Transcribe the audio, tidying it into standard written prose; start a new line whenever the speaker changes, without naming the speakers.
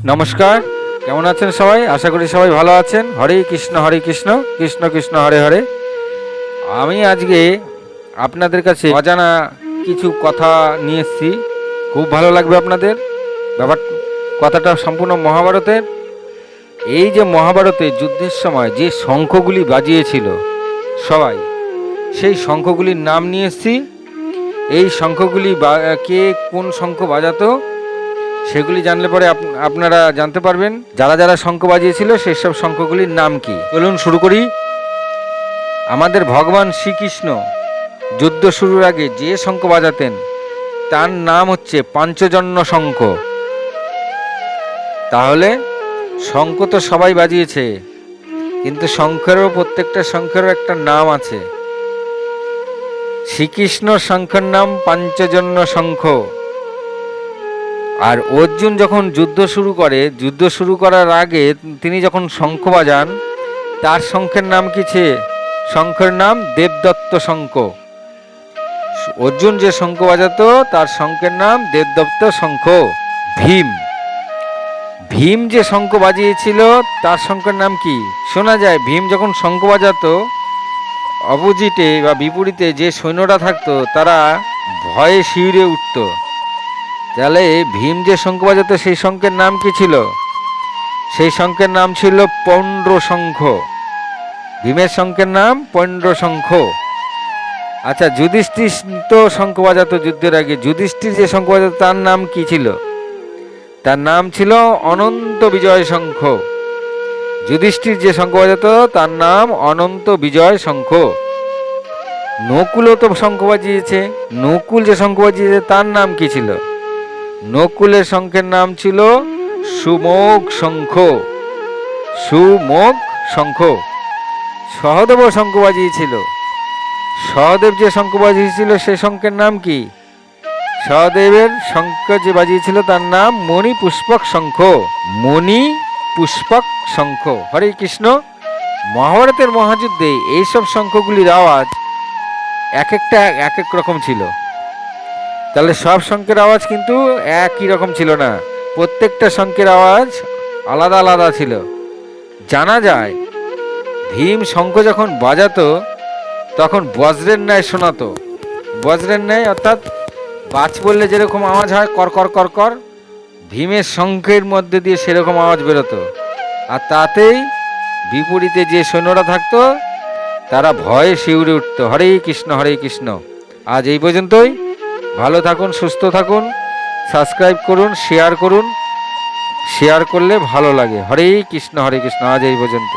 নমস্কার, কেমন আছেন সবাই? আশা করি সবাই ভালো আছেন। হরে কৃষ্ণ কৃষ্ণ কৃষ্ণ হরে হরে। আমি আজকে আপনাদের কাছে অজানা কিছু কথা নিয়ে এসেছি, খুব ভালো লাগবে আপনাদের। কথাটা সম্পূর্ণ মহাভারতের। এই যে মহাভারতে যুদ্ধের সময় যে শঙ্খগুলি বাজিয়েছিল সবাই, সেই শঙ্খগুলির নাম নিয়ে এসেছি। এই শঙ্খগুলি কে কোন শঙ্খ বাজাতো সেগুলি জানলে পরে আপনারা জানতে পারবেন যারা যারা শঙ্খ বাজিয়েছিল সেই সব শঙ্খগুলির নাম কি। চলুন শুরু করি। আমাদের ভগবান শ্রীকৃষ্ণ যুদ্ধ শুরুর আগে যে শঙ্খ বাজাতেন তার নাম হচ্ছে পাঞ্চজন্য শঙ্খ। তাহলে শঙ্খ তো সবাই বাজিয়েছে, কিন্তু শঙ্খেরও প্রত্যেকটা শঙ্খেরও একটা নাম আছে। শ্রীকৃষ্ণ শঙ্খের নাম পাঞ্চজন্য শঙ্খ। আর অর্জুন যখন যুদ্ধ শুরু করার আগে তিনি যখন শঙ্খ বাজান, তার শঙ্খের নাম কি ছে? শঙ্খের নাম দেবদত্ত শঙ্খ। অর্জুন যে শঙ্খ বাজাতো তার শঙ্খের নাম দেবদত্ত শঙ্খ। ভীম যে শঙ্খ বাজিয়েছিল তার শঙ্খের নাম কি? শোনা যায় ভীম যখন শঙ্খ বাজাতো, অপোজিটে বা বিপরীতে যে সৈন্যরা থাকতো তারা ভয়ে শিউরে উঠত। তাহলে ভীম যে শঙ্খ বাজাতো সেই শঙ্খের নাম কি ছিল? সেই শঙ্খের নাম ছিল পৌণ্ড্র শঙ্খ। ভীমের শঙ্খের নাম পৌণ্ড্র শঙ্খ। আচ্ছা, যুধিষ্ঠির তো শঙ্খ বাজাতো যুদ্ধের আগে। যুধিষ্ঠির যে শঙ্খ বাজাতো তার নাম কি ছিল? তার নাম ছিল অনন্ত বিজয় শঙ্খ। যুধিষ্ঠির যে শঙ্খ বাজাতো তার নাম অনন্ত বিজয় শঙ্খ। নকুলও তো শঙ্খ বাজিয়েছে। নকুল যে শঙ্খ বাজিয়েছে তার নাম কি ছিল? নকুলের শঙ্খের নাম ছিল সুমোগ শঙ্খ। সুমোগ শঙ্খ। সহদেবও শঙ্খ বাজিয়েছিল। সহদেব যে শঙ্খ বাজিয়েছিল সে শঙ্খের নাম কি? সহদেবের শঙ্খ যে বাজিয়েছিল তার নাম মণি পুষ্পক শঙ্খ। মণি পুষ্পক শঙ্খ। হরে কৃষ্ণ। মহাভারতের মহাযুদ্ধে এইসব শঙ্খগুলির আওয়াজ এক একটা এক এক রকম ছিল। তাহলে সব শঙ্খের আওয়াজ কিন্তু একই রকম ছিল না, প্রত্যেকটা শঙ্খের আওয়াজ আলাদা আলাদা ছিল। জানা যায় ভীম শঙ্খ যখন বাজাতো তখন বজ্রের ন্যায় শোনাতো। বজ্রের ন্যায় অর্থাৎ বাজ বললে যেরকম আওয়াজ হয় কর কর কর কর, ভীমের শঙ্খের মধ্যে দিয়ে সেরকম আওয়াজ বেরোতো। আর তাতেই বিপরীতে যে সৈন্যরা থাকতো তারা ভয়ে শিউরে উঠতো। হরে কৃষ্ণ হরে কৃষ্ণ। আজ এই পর্যন্তই। ভালো থাকুন, সুস্থ থাকুন, সাবস্ক্রাইব করুন, শেয়ার করুন। শেয়ার করলে ভালো লাগে। হরে কৃষ্ণ। আজ এই পর্যন্ত।